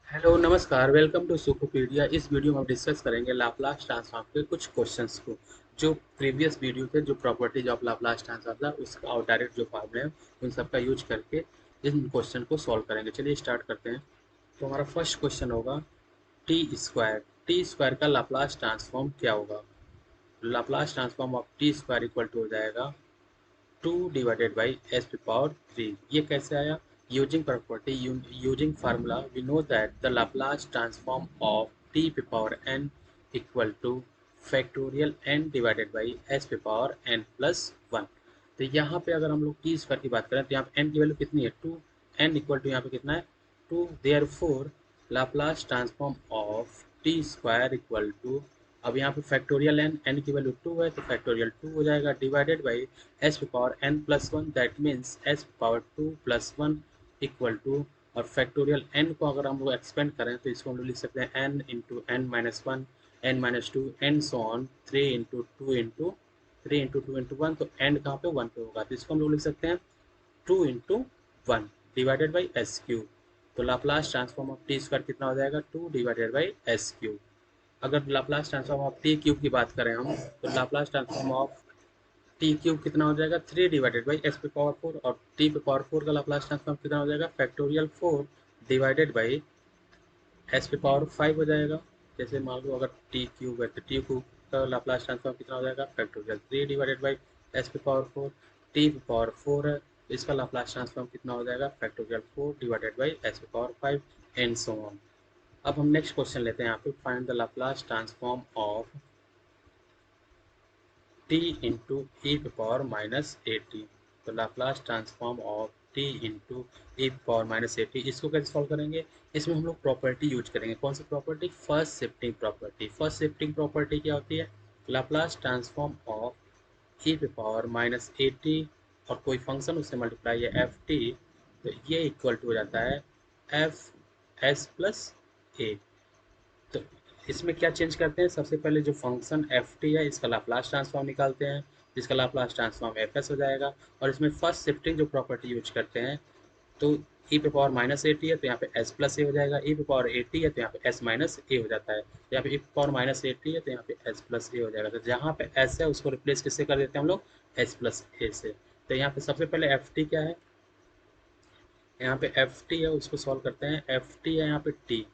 Hello नमस्कार, welcome to सुखोपीडिया। इस video में हम डिस्कस करेंगे लाप्लास ट्रांसफॉर्म के कुछ क्वेश्चंस को। जो प्रीवियस वीडियो थे, जो प्रॉपर्टीज ऑफ लाप्लास ट्रांसफॉर्म था उसका और डायरेक्ट जो फॉर्मूले हैं उन सबका यूज करके इन क्वेश्चन को सॉल्व करेंगे। चलिए स्टार्ट करते हैं। तो हमारा फर्स्ट क्वेश्चन होगा टी स्क्वायर का लाप्लास ट्रांसफॉर्म क्या होगा। Laplace transform of T square equal to हो जाएगा 2 divided by S to power 3। ये कैसे आया? Using property, using formula, we know that the Laplace transform of T पे power N equal to factorial N divided by S पे power N plus 1। तो यहाँ पे अगर हम लोग टी स्क्वायर की बात करें तो यहाँ पे एन की वैल्यू कितनी है? 2। एन इक्वल टू यहाँ पे कितना है? 2। Therefore Laplace transform of T square equal to, अब यहाँ पे फैक्टोरियल एन, एन की वैल्यू 2 है तो फैक्टोरियल 2 हो जाएगा, divided by s power N plus 1, that means s power 2 plus 1 equal to, और फैक्टोरियल एन को अगर हम लोग एक्सपेंड करें तो इसको हम लोग लिख सकते हैं n into n minus one, n minus two, n so on 3 into 2 into 1, तो एंड कहाँ पे 1 पे होगा, तो इसको हम लोग लिख सकते हैं 2 into 1 divided by S cube. तो Laplace transform of T square कितना हो जाएगा? 2 डिवाइडेड बाई एस क्यूब। अगर Laplace transform of T cube की बात करें हम, तो Laplace transform of T cube कितना हो जाएगा? 3 डिवाइडेड बाई एस पे पावर 4, और टी पे पावर 4 का लाप्लास ट्रांसफॉर्म कितना हो जाएगा? फैक्टोरियल 4 डिवाइडेड बाई एस पे पावर 5 हो जाएगा। जैसे मान लो अगर टी क्यूब है तो टी क्यूब का लाप्लास ट्रांसफॉर्म कितना हो जाएगा? फैक्टोरियल 3 डिवाइडेड बाई एस पे पावर 4। टी पे पावर 4 है तो इसका लाप्लास ट्रांसफॉर्म कितना हो जाएगा? फैक्टोरियल 4 डिवाइडेड बाई एस पे पावर 5 एंड सो ऑन। अब हम नेक्स्ट क्वेश्चन लेते हैं यहाँ पे, find the Laplace transform of t into E power minus A T. तो Laplace transform of t into E power minus A T, इसको कैसे सॉल्व करेंगे? इसमें हम लोग प्रॉपर्टी यूज करेंगे। कौन सी property? First shifting property. First shifting property क्या होती है? Laplace transform of E power minus A T और कोई फंक्शन उससे मल्टीप्लाई है एफ टी, तो ये इक्वल टू हो जाता है एफ एस प्लस ए। तो इसमें क्या चेंज करते हैं? सबसे पहले जो फंक्शन एफ टी है इसका लाप्लास ट्रांसफॉर्म निकालते हैं, जिसका लाप्लास ट्रांसफॉर्म एफ एस हो जाएगा। और इसमें फर्स्ट शिफ्टिंग जो प्रॉपर्टी यूज करते हैं, तो ई पे पावर माइनस ए टी है तो यहाँ पे एस प्लस ए हो जाएगा, ई पे पावर ए टी है तो यहाँ पे एस माइनस ए हो जाता है, तो यहाँ पे ई पे पावर माइनस ए टी है तो यहाँ पे एस प्लस ए हो जाएगा। तो जहाँ पे एस है उसको रिप्लेस किससे कर देते हैं हम लोग? एस प्लस ए से। तो यहाँ पे सबसे पहले एफ टी क्या है? यहाँ पे एफ टी है, उसको सॉल्व करते हैं। एफ टी है यहाँ पे टी,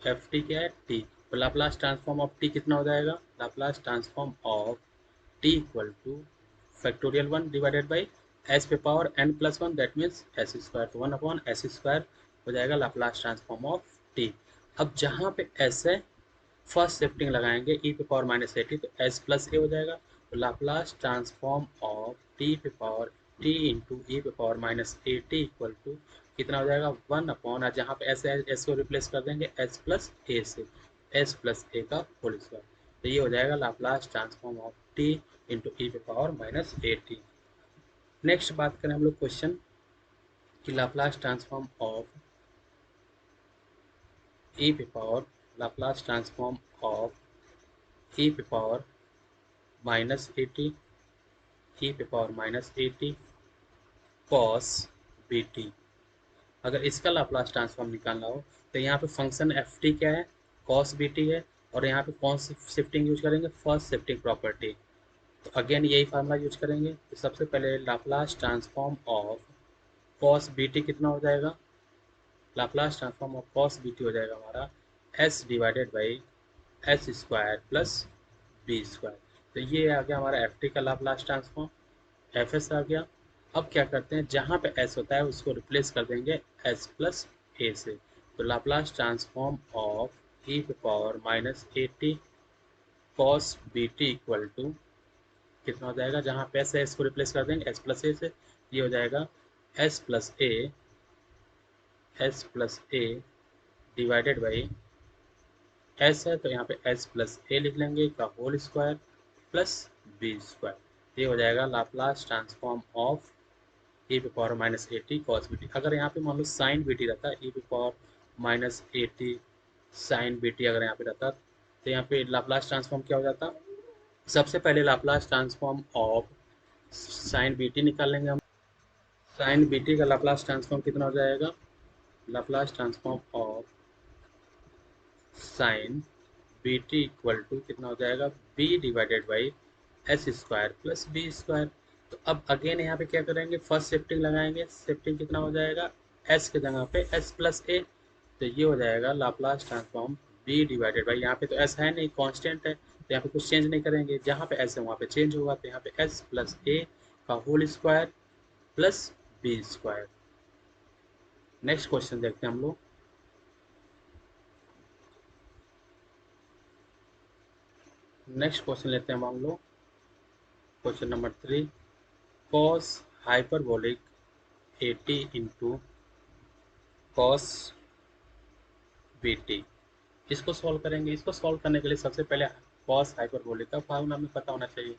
एफ टी क्या है? टी। तो लाप्लास ट्रांसफॉर्म ऑफ टी कितना हो जाएगा? Laplace transform of T equal to factorial 1 divided by S पे power N plus 1, that means S square, तो 1 अपॉन एस स्क्वायर हो जाएगा लाप्लास ट्रांसफॉर्म ऑफ टी। अब जहाँ पे एस है, फर्स्ट शिफ्टिंग लगाएंगे ई पे पावर माइनस ए टी, तो एस प्लस ए हो जाएगा। तो लाप्लास ट्रांसफॉर्म ऑफ टी पे पावर टी इंटू ई पे power minus A T equal to कितना हो जाएगा? 1 अपॉन, जहाँ पे एस है एस को रिप्लेस कर देंगे एस प्लस ए से, एस प्लस ए का होल स्क्वायर। तो ये हो जाएगा Laplace transform of T into ई पे पावर माइनस ए टी। नेक्स्ट बात करें हम लोग क्वेश्चन कि लाप्लास ट्रांसफॉर्म ऑफ ई पे power, Laplace transform of e पे पावर माइनस ए टी, ई पे पावर माइनस ए टी कॉस बी टी। अगर इसका लाप्लास ट्रांसफॉर्म निकालना हो तो यहाँ पे फंक्शन एफ टी क्या है? कॉस बी टी है, और यहाँ पे कौन सी शिफ्टिंग यूज करेंगे? First shifting property. तो अगेन यही फार्मूला यूज करेंगे। तो सबसे पहले Laplace transform of cos B t कितना हो जाएगा? Laplace transform of cos B t हो जाएगा हमारा s divided by S square plus B square. तो ये आ गया हमारा एफ टी का लाप्लास ट्रांसफॉर्म, एफ एस आ गया। अब क्या करते हैं, जहाँ पे एस होता है उसको रिप्लेस कर देंगे एस प्लस ए से। तो लाप्लास ट्रांसफॉर्म ऑफ ई पे power minus A t cos B t equal to कितना हो जाएगा? जहाँ पे एस है इसको रिप्लेस कर देंगे एस प्लस ए से, ये हो जाएगा S plus A, S plus A divided by S है तो यहाँ पे एस प्लस ए लिख लेंगे का whole square plus B square. ये हो जाएगा लाप्लास ट्रांसफॉर्म ऑफ ई पे पावर माइनस ए टी कॉस बी टी। अगर यहाँ पे मान लो साइन बी टी रहता, ई पे पावर माइनस ए टी साइन बी टी अगर यहाँ पे रहता, तो यहाँ पे लाप्लास ट्रांसफॉर्म क्या हो जाता? सबसे पहले Laplace transform of sine B t निकाल लेंगे हम। साइन बी टी का लाप्लास ट्रांसफॉर्म कितना हो जाएगा? Laplace transform of sine B t equal to कितना हो जाएगा, B divided by S square plus B square. तो अब अगेन यहाँ पे क्या करेंगे, फर्स्ट शिफ्टिंग लगाएंगे, शिफ्टिंग कितना हो जाएगा, एस के जगह पे एस प्लस ए, तो ये हो जाएगा Laplace transform b divided by, यहाँ पे तो एस है नहीं, कांस्टेंट है, तो यहाँ पे कुछ चेंज नहीं करेंगे, जहाँ पे एस है वहाँ पे चेंज होगा, तो यहाँ पे एस प्लस ए का whole square plus B square. Next question देखते हैं हम लोग। नेक्स्ट क्वेश्चन लेते हैं हम लोग, question number 3, cos hyperbolic 80 into cos bt। इसको सॉल्व करेंगे। इसको सॉल्व करने के लिए सबसे पहले cos हाइपरबोलिक का फार्मूला हमें पता होना चाहिए।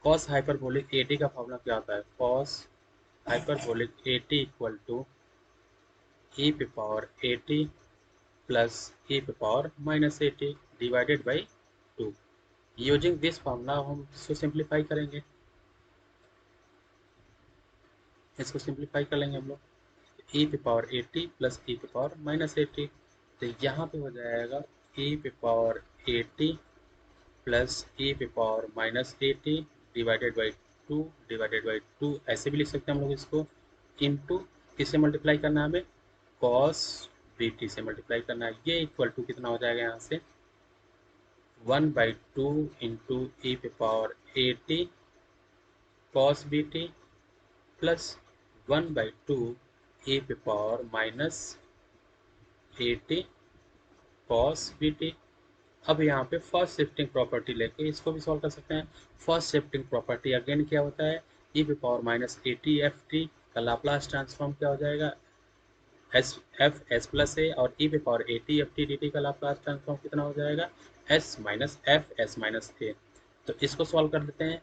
cos हाइपरबोलिक 80 का फार्मूला क्या होता है, cos hyperbolic 80 equal to e पे पावर 80 प्लस e पे power minus 80 divided by 2। Using this formula हम इसको सिंप्लीफाई करेंगे, इसको सिंप्लीफाई कर लेंगे हम लोग। e पे पावर 80 प्लस e पे पावर माइनस 80, तो यहाँ पे हो जाएगा e पे पावर 80 प्लस e पे power minus 80 divided by 2 divided by 2, ऐसे भी लिख सकते हैं हम लोग इसको, इनटू किससे मल्टीप्लाई करना है हमें, cos bt से मल्टीप्लाई करना है। ये इक्वल टू कितना हो जाएगा यहाँ से 1/2 इंटू e पे power 80 cos bt plus 1/2 e पे पावर माइनस 80 cos bt। अब यहाँ पे फर्स्ट शिफ्टिंग प्रॉपर्टी लेके इसको भी सॉल्व कर सकते हैं। फर्स्ट शिफ्टिंग प्रॉपर्टी अगेन क्या होता है, e पे पावर माइनस 80 एफ टी का लाप्लास ट्रांसफॉर्म क्या हो जाएगा, S F S plus A, और ई पे power 80 F T D T का लाप्लास ट्रांसफॉर्म कितना हो जाएगा, S minus F S minus A. तो इसको सॉल्व कर लेते हैं।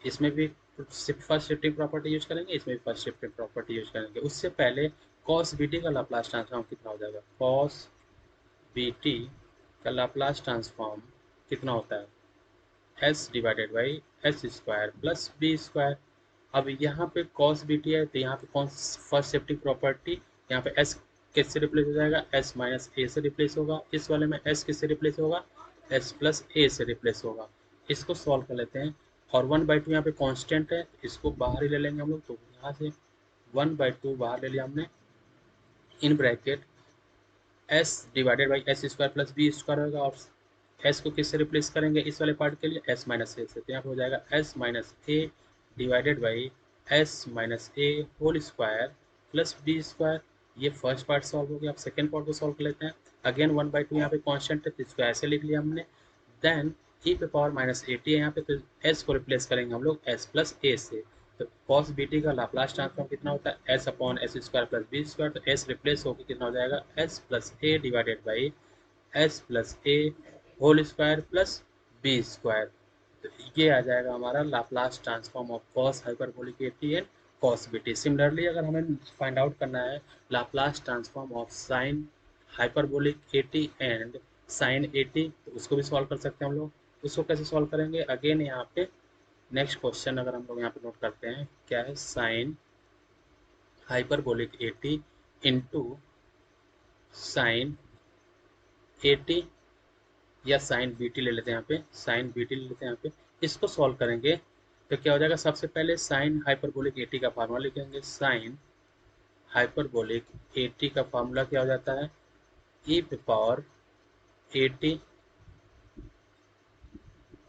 इसमें भी फर्स्ट शिफ्टिंग प्रॉपर्टी यूज करेंगे, इसमें भी फर्स्ट शिफ्टिंग प्रॉपर्टी यूज करेंगे। उससे पहले कॉस बी टी का लाप्लास ट्रांसफॉर्म कितना हो जाएगा, कॉस बी टी का लाप्लास ट्रांसफॉर्म कितना होता है, S divided by S square plus B square. अब यहाँ पे कॉस बी टी है, तो यहाँ पे कौन फर्स्ट शिफ्टिंग प्रॉपर्टी, यहाँ पे एस किससे रिप्लेस हो जाएगा, एस माइनस ए से रिप्लेस होगा। इस वाले में एस किससे रिप्लेस होगा, एस प्लस ए से रिप्लेस होगा। इसको सॉल्व कर लेते हैं। और 1/2 यहाँ पे कांस्टेंट है, इसको बाहर ही ले लेंगे हम लोग, तो यहाँ से 1/2 बाहर ले लिया हमने, in bracket S divided by S square plus B square होगा। और एस को किससे रिप्लेस करेंगे इस वाले पार्ट के लिए, एस माइनस ए से, तो यहाँ पे हो जाएगा S minus A divided by S minus A whole square plus B square. ये फर्स्ट पार्ट सॉल्व हो गया। अब सेकेंड पार्ट को सॉल्व कर लेते हैं। अगेन 1/2 यहाँ पे कॉन्स्टेंट है, तो इसको ऐसे लिख लिया हमने। देन ई पे पावर माइनस 80 है यहाँ पे, तो एस को रिप्लेस करेंगे हम लोग एस प्लस ए से। तो कॉस बी टी का लाप्लास ट्रांसफॉर्म कितना होता है, S upon S square plus B square, तो एस रिप्लेस होकर कितना हो जाएगा, S plus A divided by S plus A whole square plus B square. तो ये आ जाएगा हमारा Laplace transform of cos hyperbolic 80 and cos B T. Similarly अगर हमें फाइंड आउट करना है Laplace transform of sine hyperbolic 80 and sign 80, तो उसको भी सॉल्व कर सकते हैं हम लोग। उसको कैसे सॉल्व करेंगे, अगेन यहाँ पे नेक्स्ट क्वेश्चन अगर हम लोग यहाँ पे नोट करते हैं, क्या है, साइन हाइपरबोलिक 80 इंटू साइन 80 या साइन बी टी ले लेते हैं यहाँ पे, साइन बी टी ले लेते हैं यहाँ पे। इसको सॉल्व करेंगे तो क्या हो जाएगा, सबसे पहले साइन हाइपरबोलिक 80 का फार्मूला लिखेंगे। साइन हाइपरबोलिक 80 का फार्मूला क्या हो जाता है, ई पे पावर 80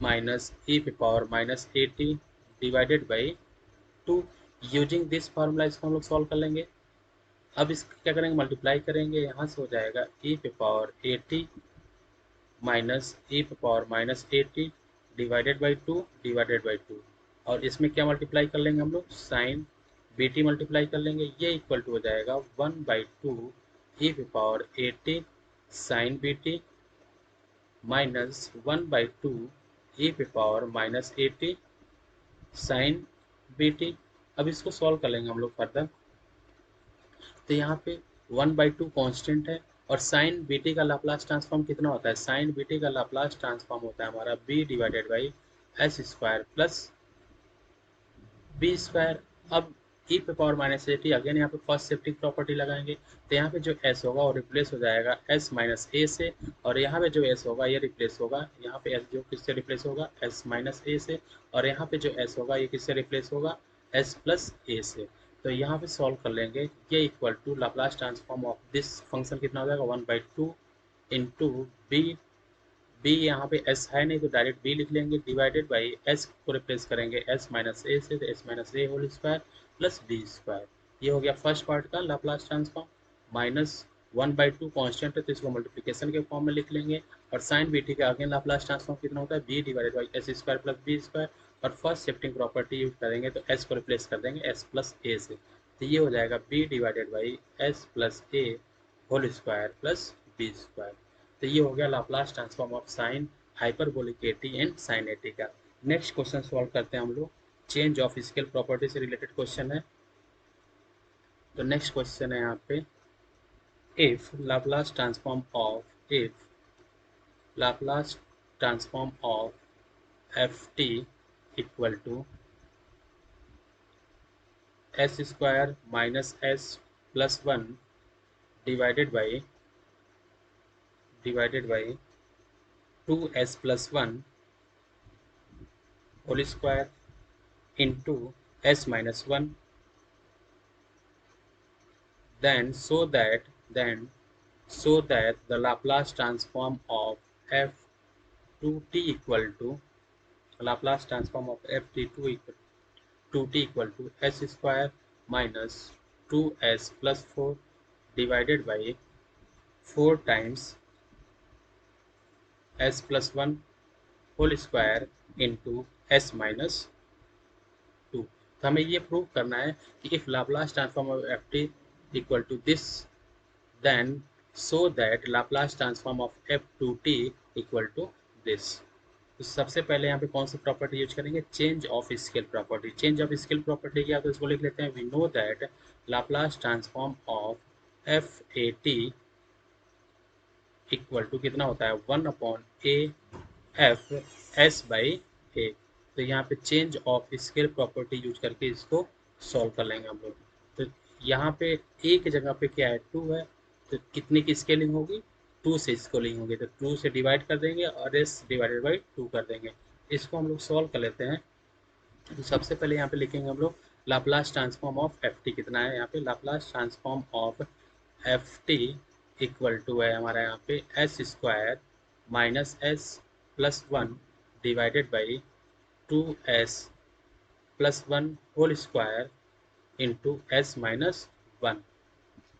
माइनस ई पे power minus 80 divided by 2। Using this formula इसको हम लोग सॉल्व कर लेंगे। अब इसको क्या करेंगे, मल्टीप्लाई करेंगे, यहाँ से हो जाएगा ई पे पावर 80 माइनस ई पे power minus 80 divided by 2 divided by 2। और इसमें क्या मल्टीप्लाई कर लेंगे हम लोग, साइन बी टी मल्टीप्लाई कर लेंगे। ये इक्वल टू हो जाएगा 1/2 ई पे power 80 sine B T minus 1/2 E पे power minus 80 sine B T. अब इसको सॉल्व कर लेंगे हम लोग फर्दर। तो यहाँ पे 1/2 कांस्टेंट है, और साइन बी टी का लाप्लास ट्रांसफॉर्म कितना होता है, साइन बी टी का लाप्लास ट्रांसफॉर्म होता है हमारा B divided by S square plus B square. अब ई पे पावर माइनस ए टी, अगेन यहाँ पे फर्स्ट शिफ्टिंग प्रॉपर्टी लगाएंगे, तो यहाँ पे जो एस होगा वो रिप्लेस हो जाएगा एस माइनस ए से, और यहाँ पे जो एस होगा ये रिप्लेस होगा, यहाँ पे एस जो किससे रिप्लेस होगा, एस माइनस ए से, और यहाँ पे जो एस होगा ये किससे रिप्लेस होगा, एस प्लस ए से। तो यहाँ पे सॉल्व कर लेंगे, ये equal to Laplace transform of this function कितना हो जाएगा, 1/2 इंटू बी, बी यहाँ पे एस है नहीं तो डायरेक्ट बी लिख लेंगे, डिवाइडेड बाई एस को रिप्लेस करेंगे एस माइनस ए से, तो S minus A whole square plus B square. ये हो गया फर्स्ट पार्ट का लाप्लास ट्रांसफॉर्म। माइनस 1/2 कॉन्स्टेंट है तो इसको मल्टीप्लिकेशन के फॉर्म में लिख लेंगे, और साइन बी टी का अगेन लाप्लास ट्रांसफॉर्म कितना होता है, B divided by S square plus B square, और फर्स्ट शिफ्टिंग प्रॉपर्टी यूज करेंगे तो एस को रिप्लेस कर देंगे एस प्लस ए से, तो ये हो जाएगा B divided by S plus A whole square plus B square. तो ये हो गया Laplace transform of sine hyperbolic A T and sine A T का। नेक्स्ट क्वेश्चन सॉल्व करते हैं हम लोग, चेंज ऑफ स्केल प्रॉपर्टी से रिलेटेड क्वेश्चन है। तो नेक्स्ट क्वेश्चन है यहाँ पे, if Laplace transform of, if Laplace transform of F T equal to S square minus S plus one divided by 2s plus one whole square into s minus one, then then so that the Laplace transform of f2t equal to Laplace transform of ft2 equal 2t equal to s square minus 2s plus 4 divided by 4 times s plus 1 whole square into s minus 2। तो हमें ये prove करना है कि if Laplace transform of F T equal to this, then so that Laplace transform of f2t equal to this। तो सबसे पहले यहाँ पे कौन सी प्रॉपर्टी यूज करेंगे, change of scale property. Change of scale property क्या, तो इसको लिख लेते हैं, we know that Laplace transform of F A T equal to कितना होता है, 1/a एफ एस बाई ए। तो यहाँ पे change of scale property use करके इसको सॉल्व कर लेंगे हम लोग। तो यहाँ पे ए की जगह पे क्या है, 2 है, तो कितने की स्केलिंग होगी, 2 से स्केलिंग होगी, तो 2 से डिवाइड कर देंगे और एस डिवाइडेड बाई 2 कर देंगे। इसको हम लोग सॉल्व कर लेते हैं। तो सबसे पहले यहाँ पे लिखेंगे हम लोग Laplace transform of F T कितना है, यहाँ पे Laplace transform of F T equal to है हमारा यहाँ पे S square minus S plus one divided by 2s plus one whole square into S minus one.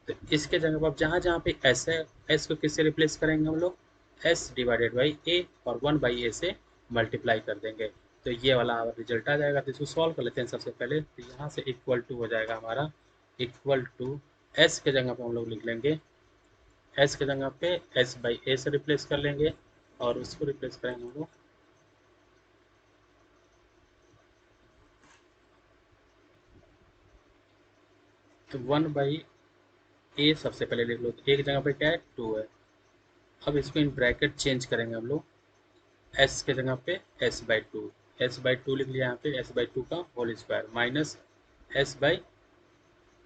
तो इसके जगह पर जहाँ जहाँ पे एस है, एस को किससे रिप्लेस करेंगे हम लोग, एस डिवाइडेड बाई ए, और 1/a से मल्टीप्लाई कर देंगे, तो ये वाला रिजल्ट आ जाएगा। तो इसको सॉल्व कर लेते हैं सबसे पहले। तो यहाँ से इक्वल टू हो जाएगा हमारा, इक्वल टू एस के जगह पे हम लोग लिख लेंगे, एस के जगह पे एस बाई ए से रिप्लेस कर लेंगे, और उसको रिप्लेस करेंगे हम लोग तो 1/a सबसे पहले लिख लो, तो एक जगह पे क्या है, 2 है। अब इसको इन ब्रैकेट चेंज करेंगे हम लोग, एस के जगह पे S by two, S by two लिख लिया यहाँ पे, एस बाई टू का whole square minus S by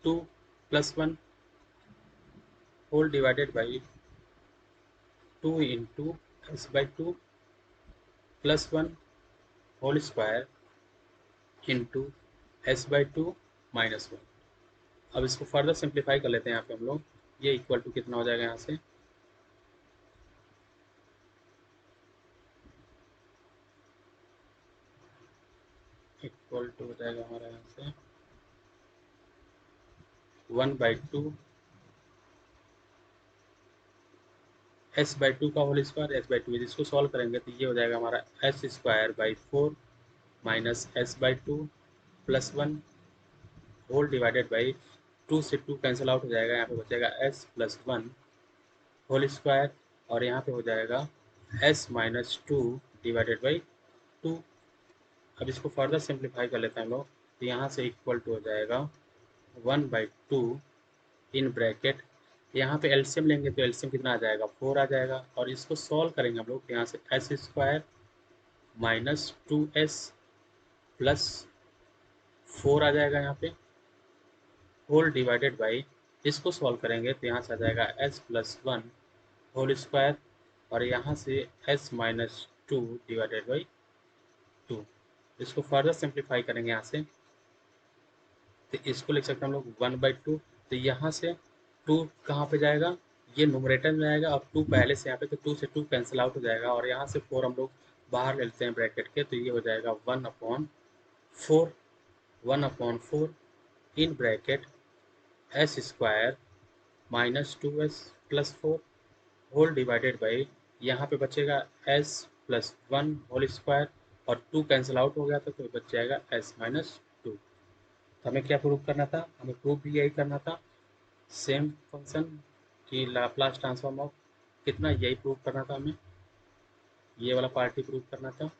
two plus one whole divided by 2 into S by two plus one whole square into S by two minus one. अब इसको further simplify कर लेते हैं यहाँ पे हम लोग, ये इक्वल टू कितना हो जाएगा यहाँ से, इक्वल टू हो जाएगा हमारा यहाँ से 1/2 एस बाई टू का whole square S by two, इसको सॉल्व करेंगे तो ये हो जाएगा हमारा S square by 4 minus S by two plus one whole divided by 2 से 2 कैंसिल आउट हो जाएगा, यहाँ पे बचेगा S plus one whole square, और यहाँ पे हो जाएगा S minus two divided by 2। अब इसको फर्दर सिंप्लीफाई कर लेते हैं हम लोग, तो यहाँ से इक्वल टू हो जाएगा 1/2 इन ब्रैकेट, यहाँ पे एलसीएम लेंगे तो एलसीएम कितना आ जाएगा, 4 आ जाएगा, और इसको सॉल्व करेंगे हम लोग, यहाँ से S square minus 2s plus 4 आ जाएगा यहाँ पे, होल डिवाइडेड बाई, इसको सॉल्व करेंगे तो यहाँ से आ जाएगा S plus one whole square और यहाँ से S minus two divided by two. इसको फर्दर सिंप्लीफाई करेंगे यहाँ से तो इसको लिख सकते हैं हम लोग 1/2। तो यहाँ से 2 कहाँ पे जाएगा, ये न्यूमरेटर में जाएगा और 2 पहले से यहाँ पे, तो 2 से 2 कैंसिल आउट हो जाएगा और यहाँ से 4 हम लोग बाहर ले लेते हैं ब्रैकेट के, तो ये हो जाएगा 1/4, 1/4 in bracket S square minus 2s plus 4 whole divided by, यहाँ पे बचेगा S plus one whole square और 2 कैंसिल आउट हो गया था तो बच जाएगा एस माइनस टू। तो हमें क्या प्रूव करना था, हमें प्रूव भी यही करना था, सेम फंक्शन की लाप्लास ट्रांसफॉर्म ऑफ कितना, यही प्रूव करना था हमें, ये वाला पार्ट ही प्रूव करना था।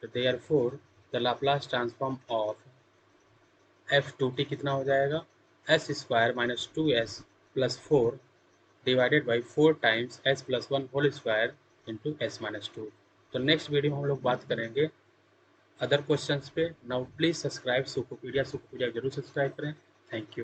तो therefore the Laplace transform of F two T कितना हो जाएगा, S square minus 2s plus 4 divided by 4 times S plus one whole square into S minus two. तो नेक्स्ट वीडियो में हम लोग बात करेंगे अदर क्वेश्चंस पे। नाउ प्लीज सब्सक्राइब सुकोपीडिया, सुकोपीडिया जरूर सब्सक्राइब करें। Thank you.